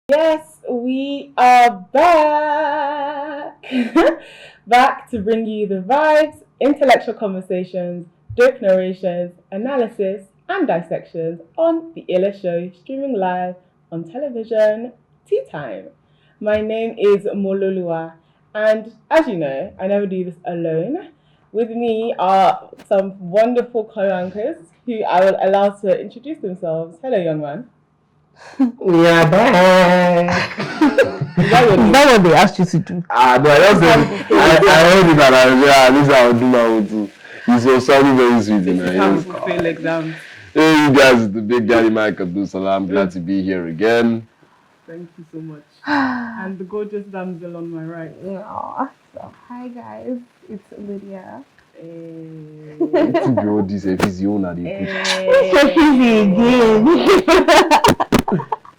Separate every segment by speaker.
Speaker 1: Yes, we are back. Back to bring you the vibes, intellectual conversations, dope narrations, analysis, and dissections on the Illa Show streaming live on television, Tea Time. My name is Mololua, and as you know, I never do this alone. With me are some wonderful co-anchors who I will allow to introduce themselves. Hello, young man.
Speaker 2: We are back.
Speaker 1: Is that
Speaker 3: what they asked you to do?
Speaker 2: No, I just said I heard it and I was like, this is how I do now too. It's so sounding very sweet.
Speaker 1: This is how we fail exams.
Speaker 2: Hey, you guys, it's the big daddy Mike Abdul Salam. I'm glad to be here again.
Speaker 1: Thank you so much. And the gorgeous damsel on my right.
Speaker 3: Oh, so, hi guys, it's Lydia.
Speaker 2: It's your this is your owner.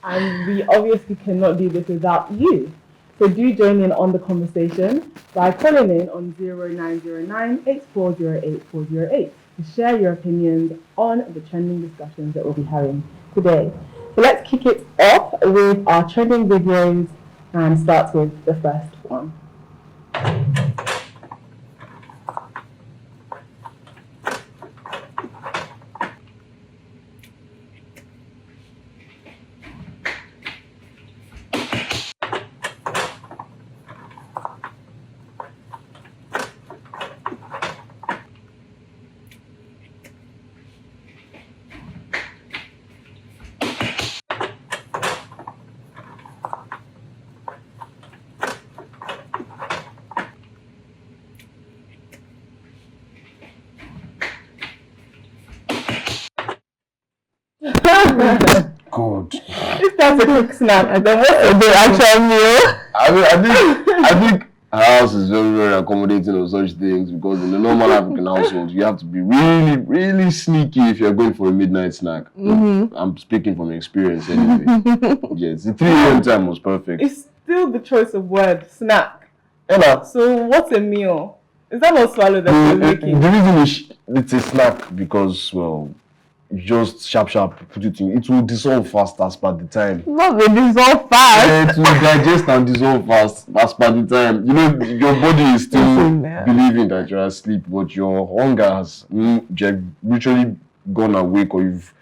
Speaker 1: And we obviously cannot do this without you. So do join in on the conversation by calling in on 0909 8408 408 to share your opinions on the trending discussions that we'll be having today. So let's kick it off with our trending videos and start with the first one.
Speaker 2: God.
Speaker 1: If that's a quick snap, then what's the actual meal?
Speaker 2: I think our house is very, very accommodating of such things because in a normal African household, you have to be really, really sneaky if you're going for a midnight snack. Mm-hmm. I'm speaking from experience anyway. Yes, the 3 a.m. time was perfect.
Speaker 1: It's still the choice of word, snack.
Speaker 2: Ella.
Speaker 1: So what's a meal? Is that not swallow that you're making?
Speaker 2: The reason is it's a snack because, well, just sharp put it in. It will dissolve fast as per the time.
Speaker 3: Not will dissolve fast.
Speaker 2: It will digest and dissolve fast as per the time. You know, your body is still believing that you're asleep, but your hunger has literally gone awake or you've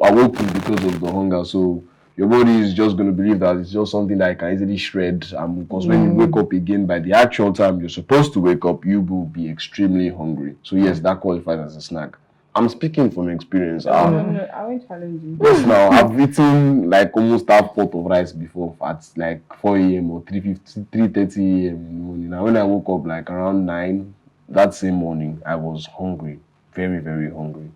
Speaker 2: awoken because of the hunger. So your body is just going to believe that it's just something that I can easily shred. Because when you wake up again, by the actual time you're supposed to wake up, you will be extremely hungry. So yes, that qualifies as a snack. I'm speaking from experience.
Speaker 1: No, I won't challenge you.
Speaker 2: Yes, now I've eaten like almost half pot of rice before at like 4 a.m. or 3:30 a.m. in the morning. Now when I woke up like around 9 that same morning, I was hungry, very, very hungry.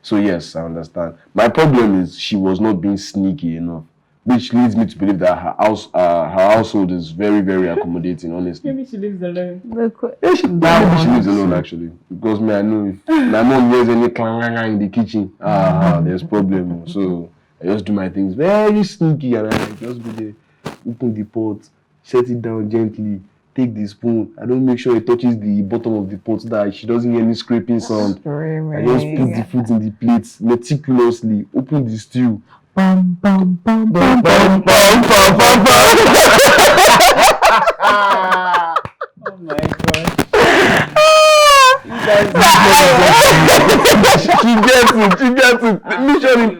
Speaker 2: So yes, I understand. My problem is she was not being sneaky enough, which leads me to believe that her household is very, very accommodating, honestly.
Speaker 1: Maybe she lives alone.
Speaker 2: Maybe she lives alone, actually. Because me, I know if my mom hears any clang in the kitchen, there's problem. So I just do my things very sneaky and I just go there, open the pot, set it down gently, take the spoon. I don't make sure it touches the bottom of the pot so that she doesn't hear any scraping sound. I just put the food in the plates meticulously, open the stew. Bam, bam, bam, bam, bam, bam, bam, bam, bam.
Speaker 1: Oh my gosh.
Speaker 2: She gets it. Literally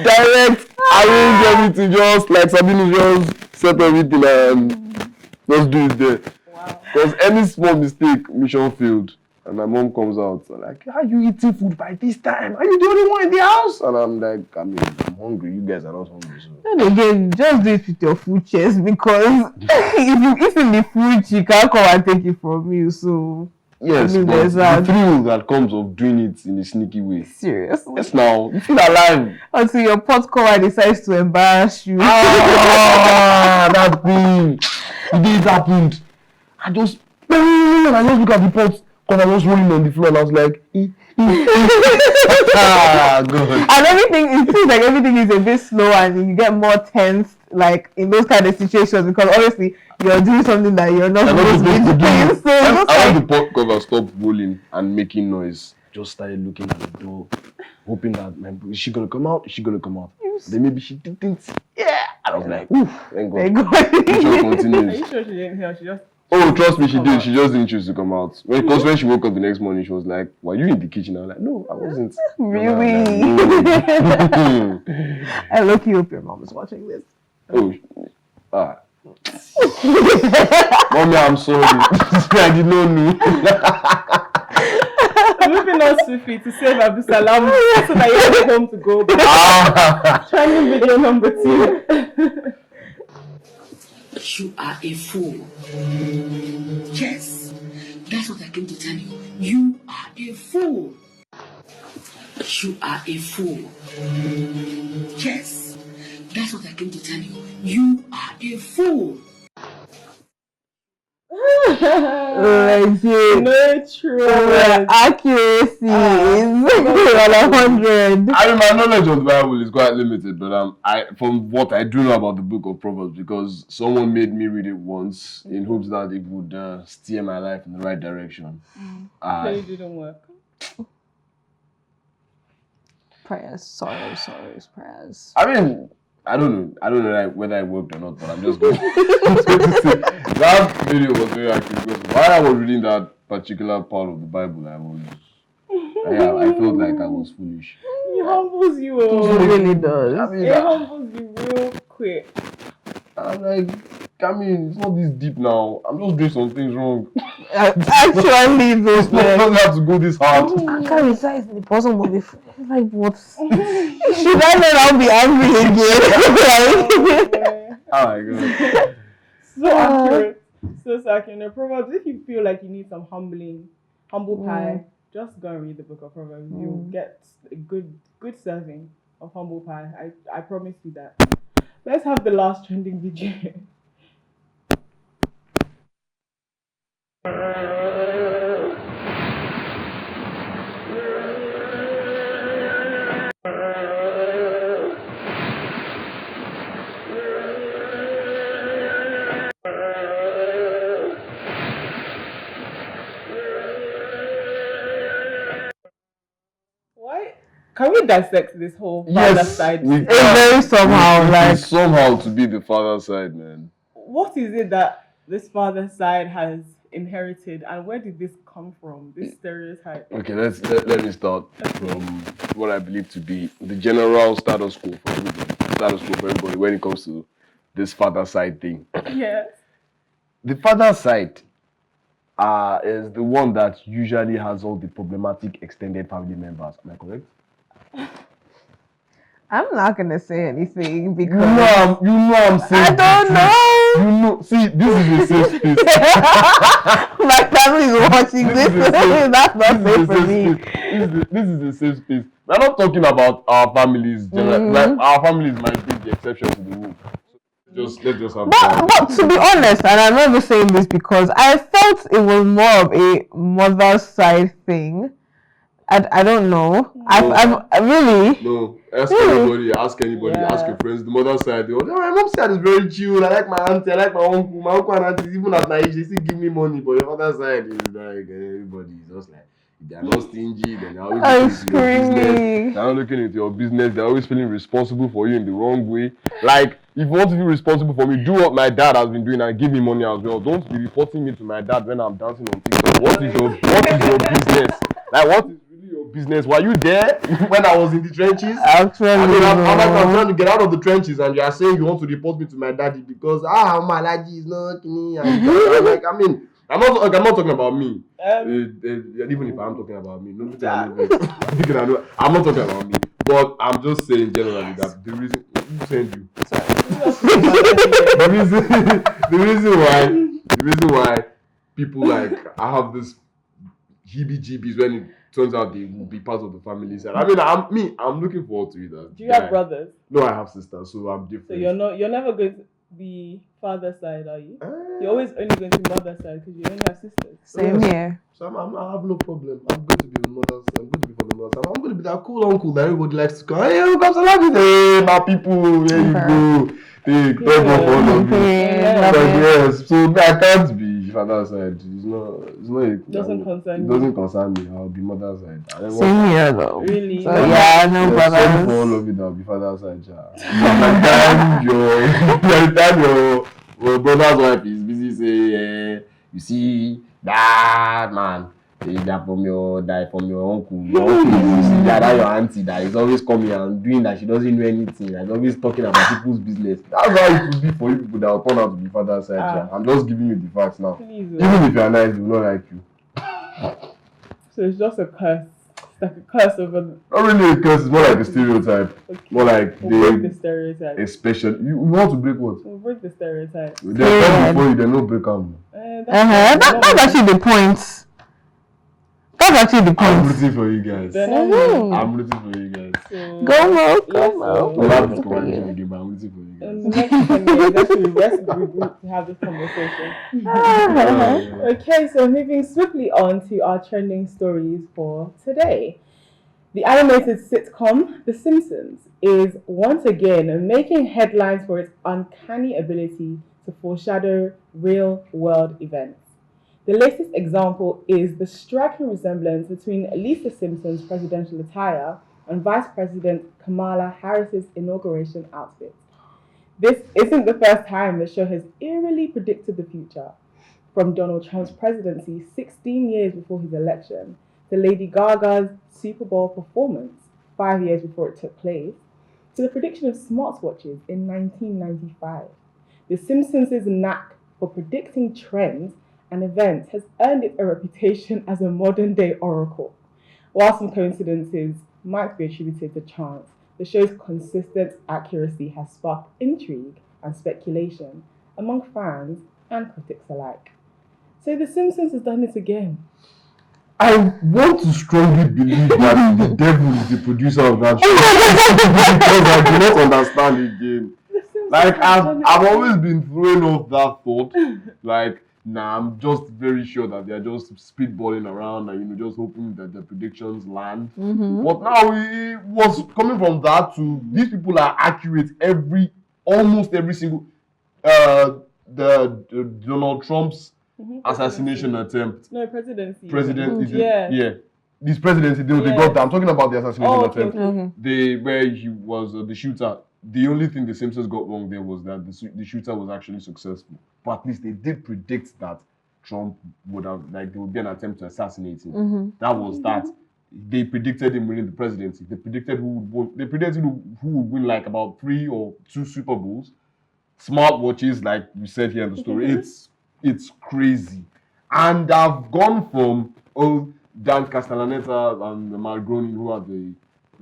Speaker 2: direct arrange everything, just like Sabine just set everything and just do it there. Wow. Because any small mistake, mission failed. And my mom comes out like, are you eating food by this time? Are you the only one in the house? And I'm like, I'm hungry. You guys are not hungry. So.
Speaker 3: And again, just do it with your food chest because if you eat in the food, she can't come and take it from you. So
Speaker 2: yes, but the thrill that comes of doing it in a sneaky way.
Speaker 3: Seriously.
Speaker 2: Yes, now you feel alive
Speaker 3: until your pot cover decides to embarrass you.
Speaker 2: That thing. The day it happened, I just look at the pot. Because I was rolling on the floor and I was like, good.
Speaker 3: And it seems like everything is a bit slow and you get more tense, like in those kind of situations, because obviously you're doing something that you're not supposed to be doing. So
Speaker 2: I want the pot cover stopped rolling and making noise. Just started looking at the door, hoping that is she gonna come out? Is she gonna come out? Yes. Then maybe she didn't. Yeah. I was like, oof, thank God.
Speaker 3: God.
Speaker 2: The show
Speaker 1: Are
Speaker 2: continues.
Speaker 1: you sure she didn't hear? She just.
Speaker 2: Oh, trust me, she did. She just didn't choose to come out. Because when she woke up the next morning, she was like, "Were you in the kitchen?" I was like, "No, I wasn't."
Speaker 3: Really?
Speaker 2: No.
Speaker 3: I look hope your mom is watching this.
Speaker 2: Oh, Mommy, I'm sorry. I did not know.
Speaker 1: Moving on swiftly to save Abu Salam so that you have home to go back. Trending video number 2.
Speaker 4: You are a fool. Yes, that's what I came to tell you. You are a fool. You are a fool. Yes, that's what I came to tell you. You are a fool.
Speaker 3: Legit.
Speaker 1: No true.
Speaker 3: Accuracy is 100.
Speaker 2: I mean, my knowledge of the Bible is quite limited, but from what I do know about the book of Proverbs, because someone made me read it once in hopes that it would steer my life in the right direction.
Speaker 1: So it didn't work.
Speaker 3: Prayers, sorrows, prayers.
Speaker 2: I mean, I don't know like, whether it worked or not, but I'm just going to say that video was very accurate because while I was reading that particular part of the Bible, I felt like I was foolish.
Speaker 1: It humbles you.
Speaker 3: It really does.
Speaker 2: I mean,
Speaker 1: It humbles you real quick.
Speaker 2: I'm like, I mean, it's not this deep now. I'm just doing some things wrong.
Speaker 3: Actually, those
Speaker 2: It doesn't have to go this hard.
Speaker 3: I can't resist the person will be like, what? Should I let I'll be angry again?
Speaker 2: Oh my God.
Speaker 1: So accurate. So accurate. In the Proverbs, if you feel like you need some humble pie, just go and read the book of Proverbs. You'll get a good serving of humble pie. I promise you that. Let's have the last trending video. Why? Can we dissect this whole father side?
Speaker 2: we
Speaker 3: It's very somehow like
Speaker 2: somehow to be the father side, man.
Speaker 1: What is it that this father side has inherited, and where did this come from? This stereotype.
Speaker 2: Okay, let me start from what I believe to be the general status quo for everybody when it comes to this father side thing.
Speaker 1: Yes.
Speaker 2: The father side is the one that usually has all the problematic extended family members. Am I correct?
Speaker 3: I'm not gonna say anything because
Speaker 2: You know I'm saying.
Speaker 3: I don't know.
Speaker 2: You know, see, this is a safe space.
Speaker 3: My family is watching this. That's not safe for me.
Speaker 2: This is a safe space. We're not talking about our families. Like, our families might be the exception to the rule. Let's just have.
Speaker 3: But to be honest, and I'm not even saying this because I felt it was more of a mother's side thing. I don't know. I'm really.
Speaker 2: No, ask anybody, ask your friends. The mother side, they go, "Oh, my mom side is very chill. I like my auntie, I like my uncle. My uncle and auntie, even at my age, they still give me money. But your other side is like everybody is just like they're not stingy. Then they're always looking into your business. They're not looking into your business. They're always feeling responsible for you in the wrong way. Like if you want to feel responsible for me, do what my dad has been doing and give me money as well. Don't be reporting me to my dad when I'm dancing on TikTok. What is your business? Like what is your business? Were you there when I was in the trenches?
Speaker 3: Actually,
Speaker 2: I'm trying to get out of the trenches, and you are saying you want to report me to my daddy because my allergy is not me. I'm like, I mean, I'm not talking about me. Even if I'm talking about me, I'm not talking about me. But I'm just saying generally that the reason who sent you. the reason why people like I have this heebie-jeebies when it turns out they will be part of the family side. I mean, I'm looking forward to it.
Speaker 1: Do you have brothers?
Speaker 2: No, I have sisters, so I'm different.
Speaker 1: So you're never going to be father side, are you? You're always only going to be mother side because you only have sisters.
Speaker 3: Same here.
Speaker 2: So I have no problem. I'm going to be the mother's. I'm going to be for the mother's. I'm going to be that cool uncle that everybody likes to call. Hey, Uncle Salabi. Hey, my people. There you go. Take all of you. Yes. So I can't be. be father side. It's not
Speaker 1: Doesn't concern
Speaker 2: it
Speaker 1: you.
Speaker 2: doesn't concern me. I'll be mother side. And then
Speaker 3: Same here though.
Speaker 1: Really?
Speaker 3: So
Speaker 1: No.
Speaker 3: yeah, no
Speaker 2: Sorry for all
Speaker 3: brothers.
Speaker 2: of it, I'll be father side. By the time your brother's wife is busy saying, you see that man. That from your uncle. Your uncle is that your auntie that is always coming and doing that she doesn't know anything and always talking about people's business. That's how it will be for you people that will turn out to be father side. I'm just giving you the facts now.
Speaker 1: Please,
Speaker 2: Even if you are nice, they will not like you.
Speaker 1: So it's just a curse. It's like a curse of a.
Speaker 2: Not really a curse, it's more like a stereotype.
Speaker 1: Okay.
Speaker 2: More like
Speaker 1: We'll break the stereotype.
Speaker 2: especially you want to break what?
Speaker 1: We'll break the stereotype.
Speaker 2: They come before you, they no break them.
Speaker 3: That's actually the point. That's actually the
Speaker 2: I'm
Speaker 3: point.
Speaker 2: rooting for you guys.
Speaker 3: Mhm.
Speaker 2: I'm rooting for you guys.
Speaker 1: So,
Speaker 3: Go Mo,
Speaker 1: yes,
Speaker 3: go Mo.
Speaker 2: We'll have this
Speaker 3: Good for
Speaker 2: conversation
Speaker 3: you.
Speaker 2: again, but I'm rooting for you
Speaker 1: in
Speaker 2: guys.
Speaker 1: the next 10 years, let's regroup to have this conversation. Okay, so moving swiftly on to our trending stories for today. The animated sitcom The Simpsons is once again making headlines for its uncanny ability to foreshadow real-world events. The latest example is the striking resemblance between Lisa Simpson's presidential attire and Vice President Kamala Harris's inauguration outfit. This isn't the first time the show has eerily predicted the future. From Donald Trump's presidency 16 years before his election to Lady Gaga's Super Bowl performance 5 years before it took place, to the prediction of smartwatches in 1995. The Simpsons' knack for predicting trends and events has earned it a reputation as a modern-day oracle. While some coincidences might be attributed to chance, the show's consistent accuracy has sparked intrigue and speculation among fans and critics alike. So The Simpsons has done it again.
Speaker 2: I want to strongly believe that the devil is the producer of that show because I do not understand again. Like I've always been throwing off that thought. Like, nah, I'm just very sure that they're just spitballing around and just hoping that the predictions land. But now it was coming from that to these people are accurate almost every single the Donald Trump's assassination attempt.
Speaker 1: No, presidency.
Speaker 2: Yeah. This presidency, they got that. I'm talking about the assassination attempt.
Speaker 3: Okay.
Speaker 2: Where he was the shooter. The only thing the Simpsons got wrong there was that the shooter was actually successful. But at least they did predict that Trump would have, like, there would be an attempt to assassinate him. That was that. They predicted him winning the presidency. They predicted who would win. They predicted who would win like about 3 or 2 Super Bowls. Smartwatches, like we said here in the story, it's crazy. And I've gone from Dan Castellaneta and Mark Groening, who are the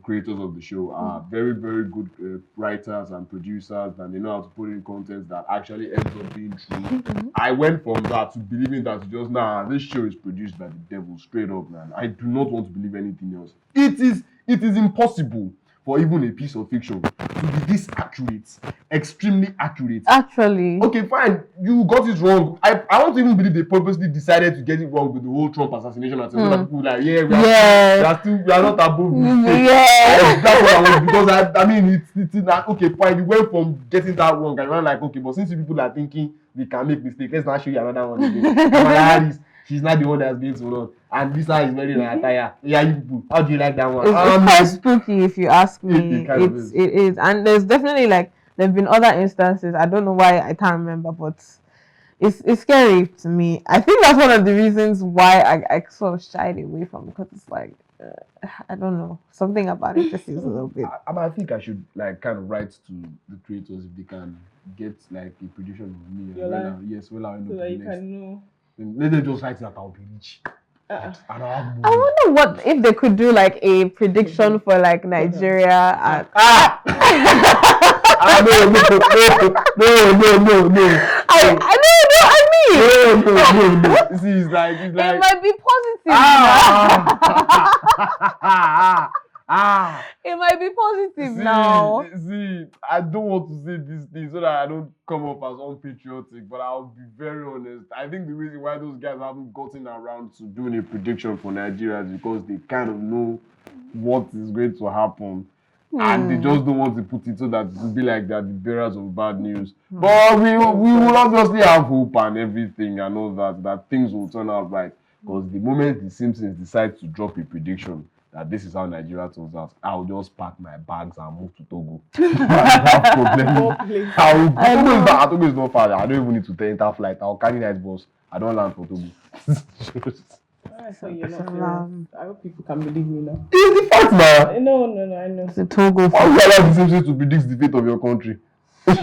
Speaker 2: creators of the show, are very, very good writers and producers, and they know how to put in content that actually ends up being true. I went from that to believing that this show is produced by the devil, straight up, man. I do not want to believe anything else. It is impossible for even a piece of fiction to be this accurate, extremely accurate.
Speaker 3: Actually.
Speaker 2: Okay, fine. You got it wrong. I don't even believe they purposely decided to get it wrong with the whole Trump assassination attempt. So that people were like, we are not above mistake.
Speaker 3: Yeah.
Speaker 2: That's what I was, because I mean, it's like, okay, fine. You went from getting that wrong, and you're like, okay, but since you people are thinking we can make mistakes, let's not show you another one again. Kamala Harris, she's not the one that's going to run. And Lisa is wearing an attire. Yeah, you people. How do you like that one?
Speaker 3: It's quite spooky if you ask me.
Speaker 2: It
Speaker 3: is. And there's definitely there've been other instances. I don't know why, I can't remember, but it's scary to me. I think that's one of the reasons why I sort of shied away from it, because it's like I don't know, something about it just is a little bit.
Speaker 2: I think I should kind of write to the creators if they can get like a prediction of me.
Speaker 1: Your life?
Speaker 2: Yes, well, I know.
Speaker 1: So that you can know.
Speaker 2: Let them just write that I'll be rich.
Speaker 3: I wonder what if they could do like a prediction for like Nigeria.
Speaker 2: No. I know. No. See, it's like
Speaker 3: It might be positive. It might be positive now.
Speaker 2: See, I don't want to say this thing so that I don't come up as unpatriotic, but I'll be very honest. I think the reason why those guys haven't gotten around to doing a prediction for Nigeria is because they kind of know what is going to happen. and they just don't want to put it so that it will be like they're the bearers of bad news. But we will obviously have hope and everything and all that things will turn out right. Because the moment the Simpsons decide to drop a prediction that this is how Nigeria turns out, I'll just pack my bags and move to Togo. Togo is not far. I don't even need to enter flight. I'll carry night bus. I don't land for Togo.
Speaker 1: So you're not serious. I hope people can believe me now.
Speaker 2: It's the fact now.
Speaker 1: No, I know.
Speaker 3: It's a Togo.
Speaker 2: How would you allow the Simpsons to predict the fate of your country?
Speaker 1: So you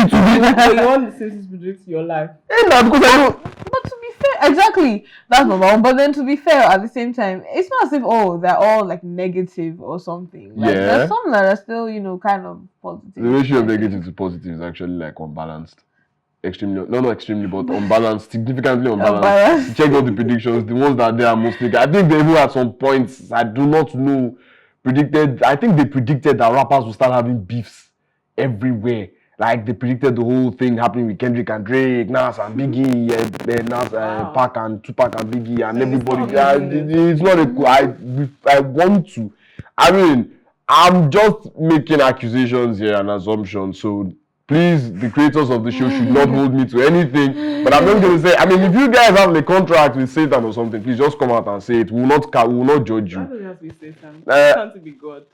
Speaker 1: want the Simpsons to predict your life?
Speaker 2: Because I know.
Speaker 3: But to be fair, exactly, that's number one. But then to be fair, at the same time, it's not as if they're all like negative or something. Like, there's some that are still, kind of positive.
Speaker 2: The ratio of negative to positive is actually like unbalanced. Not extremely, but unbalanced, significantly unbalanced. Check out the predictions, the ones that they are mostly. I think they even at some points, I do not know, I think they predicted that rappers will start having beefs everywhere. Like they predicted the whole thing happening with Kendrick and Drake, Nas and Biggie, Pac and Tupac and Biggie and everybody. It's not I want to. I mean, I'm just making accusations here and assumptions, so please, the creators of the show should not hold me to anything. But I'm not going to say, I mean, if you guys have a contract with Satan or something, please just come out and say it. We will not judge you.
Speaker 1: Why does it have to be Satan? It can't be God.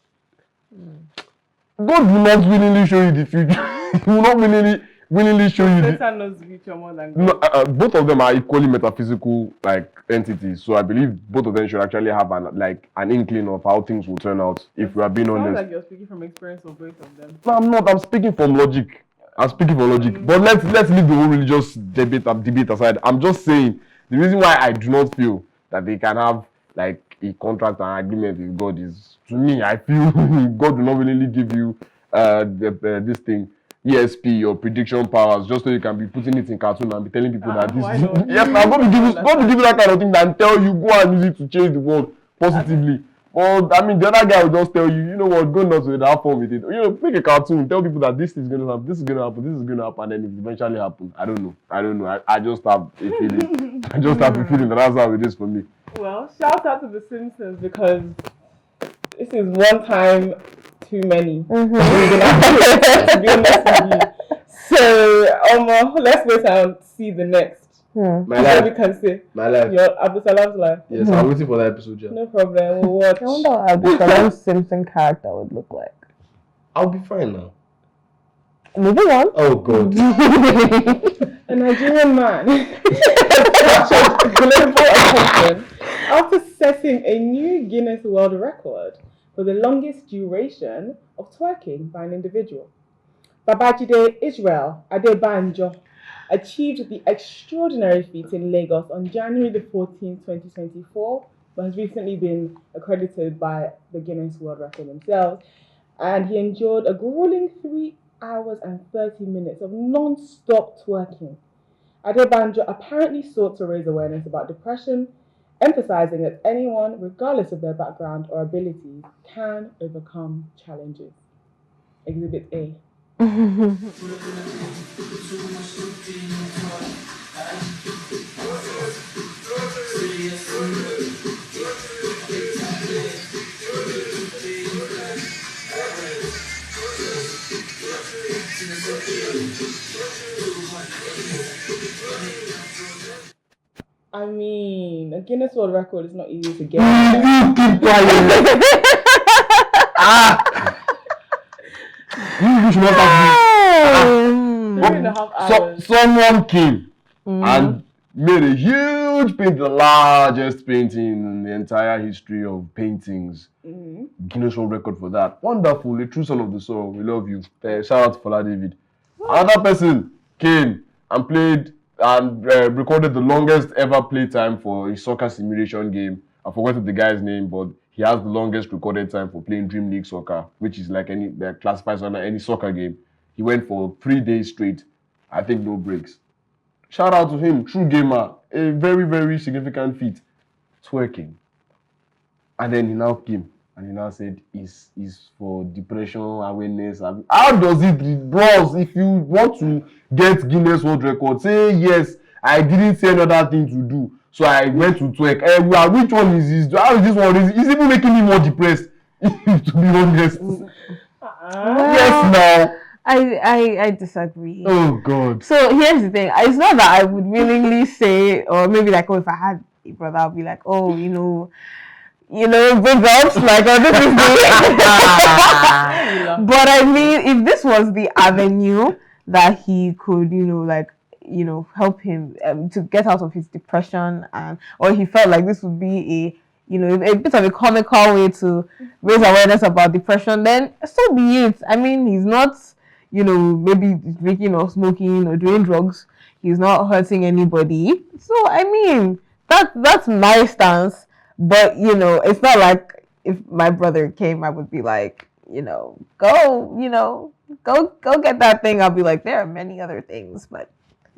Speaker 2: God will not willingly show you the future. He will not willingly show you
Speaker 1: Satan knows the future more than God.
Speaker 2: No, both of them are equally metaphysical entities. So I believe both of them should actually have an inkling of how things will turn out, if we are being honest.
Speaker 1: Sounds like you're speaking from experience of both of them.
Speaker 2: No, I'm not. I'm speaking from logic. But let's leave the whole religious debate aside. I'm just saying the reason why I do not feel that they can have a contract and agreement with God is, to me, I feel God will not willingly give you this thing, ESP or prediction powers, just so you can be putting it in cartoon and be telling people that this is. Yes, I'm going to give you that kind of thing and tell you, go and use it to change the world positively. Well, I mean, the other guy will just tell you, you know what, go nuts with it, have fun with it. Make a cartoon, tell people that this is going to happen, this is going to happen, this is going to happen, and then it eventually happen. I don't know. I just have a feeling. I just have a feeling that that's how it is for me.
Speaker 1: Well, shout out to the Simpsons, because this is one time too many. To be honest with you. So, let's wait and see the next.
Speaker 2: My life.
Speaker 1: We can say.
Speaker 2: My life.
Speaker 1: Your Abdusalam's life.
Speaker 2: Yes, I'm waiting for that episode, yeah.
Speaker 1: No problem. We'll watch.
Speaker 3: I wonder how Abdusalam's Simpson character would look like.
Speaker 2: I'll be fine now.
Speaker 3: Moving on.
Speaker 2: Oh, God.
Speaker 1: A Nigerian man achieved global attention after setting a new Guinness World Record for the longest duration of twerking by an individual. Babajide Adebanjo achieved the extraordinary feat in Lagos on January the 14th, 2024, but has recently been accredited by the Guinness World Record themselves, and he endured a grueling 3 hours and 30 minutes of non-stop twerking. Adebanjo apparently sought to raise awareness about depression, emphasizing that anyone, regardless of their background or abilities, can overcome challenges. Exhibit A. I mean, a Guinness World Record is not easy to get.
Speaker 2: You should not have
Speaker 1: 3.5 hours.
Speaker 2: Someone came and made a huge painting, the largest painting in the entire history of paintings. Guinness World Record for that. Wonderful, a true son of the soul. We love you. Shout out to Fola David. Another person came and played and recorded the longest ever playtime for a soccer simulation game. I forgot the guy's name, but he has the longest recorded time for playing Dream League soccer, which is like classifies under any soccer game. He went for 3 days straight. I think no breaks. Shout out to him, true gamer. A very, very significant feat. Twerking. And then he now came and he now said is for depression awareness. How does it, bros? If you want to get Guinness World Record, say yes, I didn't say another thing to do, so I went to twerk. Which one is this? How is this one? Is even making me more depressed? To be honest. Yes, now.
Speaker 3: I disagree.
Speaker 2: Oh God.
Speaker 3: So here's the thing. It's not that I would willingly say, or maybe like, oh, if I had a brother, I'll be like, oh, big ups, like, oh, this is the. But I mean, if this was the avenue that he could, help him to get out of his depression, or he felt like this would be a bit of a comical way to raise awareness about depression, then so be it. I mean, he's not, maybe drinking or smoking or doing drugs. He's not hurting anybody. So, I mean, that's my stance. But, it's not like if my brother came, I would be like, go get that thing. I'll be like, there are many other things, but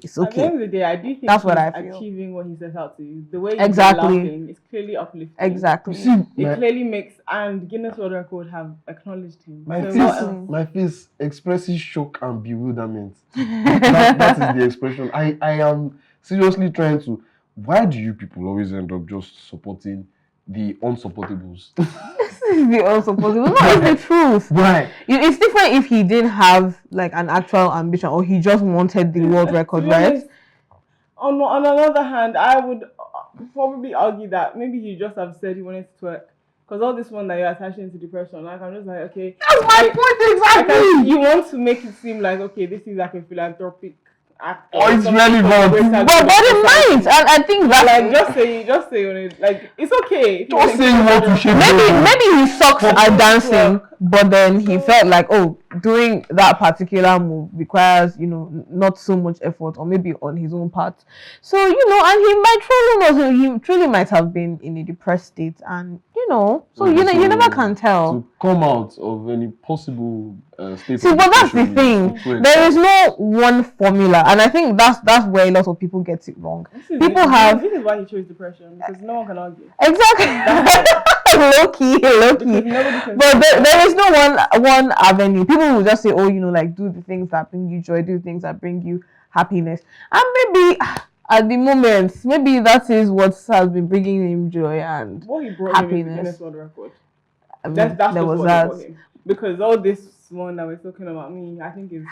Speaker 3: it's okay.
Speaker 1: At the end of the day, I do think
Speaker 3: that's what I
Speaker 1: he's
Speaker 3: feel.
Speaker 1: achieving what he set out to do. The way he's
Speaker 3: Exactly.
Speaker 1: laughing is clearly uplifting.
Speaker 3: Exactly.
Speaker 1: It clearly makes, and Guinness World Record have acknowledged him.
Speaker 2: My face expresses shock and bewilderment. that is the expression. I am seriously trying to. Why do you people always end up just supporting the unsupportables?
Speaker 3: This is the unsupportable. No, it's the truth.
Speaker 2: Why?
Speaker 3: It's different if he didn't have like an actual ambition or he just wanted the world record, right?
Speaker 1: On another hand, I would probably argue that maybe he just have said he wanted to twerk. Because all this one that you're attaching to depression, like I'm just like, okay.
Speaker 3: That's my point exactly.
Speaker 1: You want to make it seem like, okay, this is like a philanthropic act.
Speaker 2: Oh, it's relevant.
Speaker 3: But it might, and I think that's
Speaker 1: like just say like it's okay.
Speaker 2: Just say you want to shake.
Speaker 3: Maybe he sucks at dancing, but then he felt like, oh, doing that particular move requires, not so much effort, or maybe on his own part. So, and he might truly might have been in a depressed state, and so you never can tell.
Speaker 2: To come out of any possible state.
Speaker 3: See, but that's the thing. There is no one formula, and I think that's where a lot of people get it wrong.
Speaker 1: This is why he chose depression, because no one can argue.
Speaker 3: Exactly. low key. But there is no one avenue. People will just say, oh, like do the things that bring you joy, do things that bring you happiness, and maybe at the moment, maybe that is what has been bringing him joy and
Speaker 1: what he brought
Speaker 3: happiness.
Speaker 1: Him is Guinness World Record.
Speaker 3: I mean,
Speaker 1: That's
Speaker 3: there was
Speaker 1: what
Speaker 3: that.
Speaker 1: Brought him. Because all this one that we're talking about me, I think is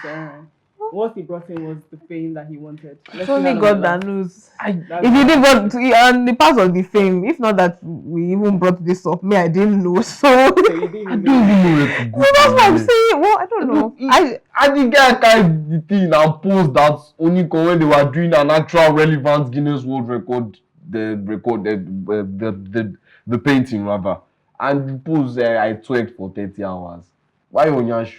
Speaker 1: what he brought in was the fame that he wanted.
Speaker 3: It's only God that knows. If you did what on the part of the fame, if not that we even brought this up, I didn't know. So
Speaker 2: I don't even know where to go.
Speaker 3: So that's what I'm saying. Well, I don't know.
Speaker 2: I think I carried the thing and post that only when they were doing an actual relevant Guinness World Record, the painting rather, and the post I twerked for 30 hours. Why on your this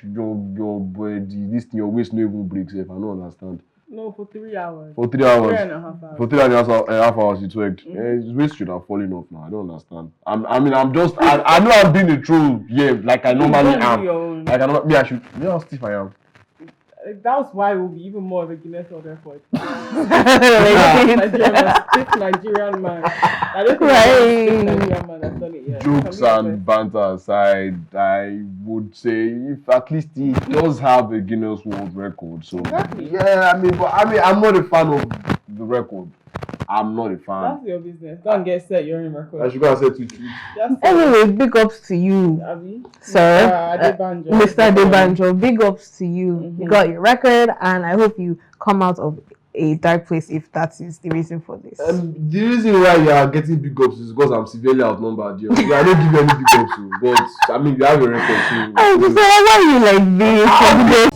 Speaker 2: thing, your waist no even breaks if I don't understand.
Speaker 1: No, for 3 hours.
Speaker 2: For 3 hours.
Speaker 1: 3.5 hours.
Speaker 2: For 3.5 hours you twerked. His waist should have fallen off now. I don't understand. I know I'm being a troll, like I normally am. Like I'll stiff I am.
Speaker 1: That was why it will be even more of a Guinness World Record. Nigerian man. I don't think Nigerian man has done it yet.
Speaker 2: Jokes and banter aside, I would say if at least he does have a Guinness World Record. So
Speaker 1: exactly.
Speaker 2: Yeah, I'm not a fan of the record. I'm not a fan.
Speaker 1: That's your business. Don't get set your own record.
Speaker 2: I should go and say to
Speaker 3: anyway, big ups to you, sir. Mr. Adebanjo. Big ups to you. Mm-hmm. You got your record, and I hope you come out of a dark place if that is the reason for this.
Speaker 2: The reason why you are getting big ups is because I'm severely outnumbered. I don't give you any big ups, but you have a record too.
Speaker 3: I just said, why are you like this?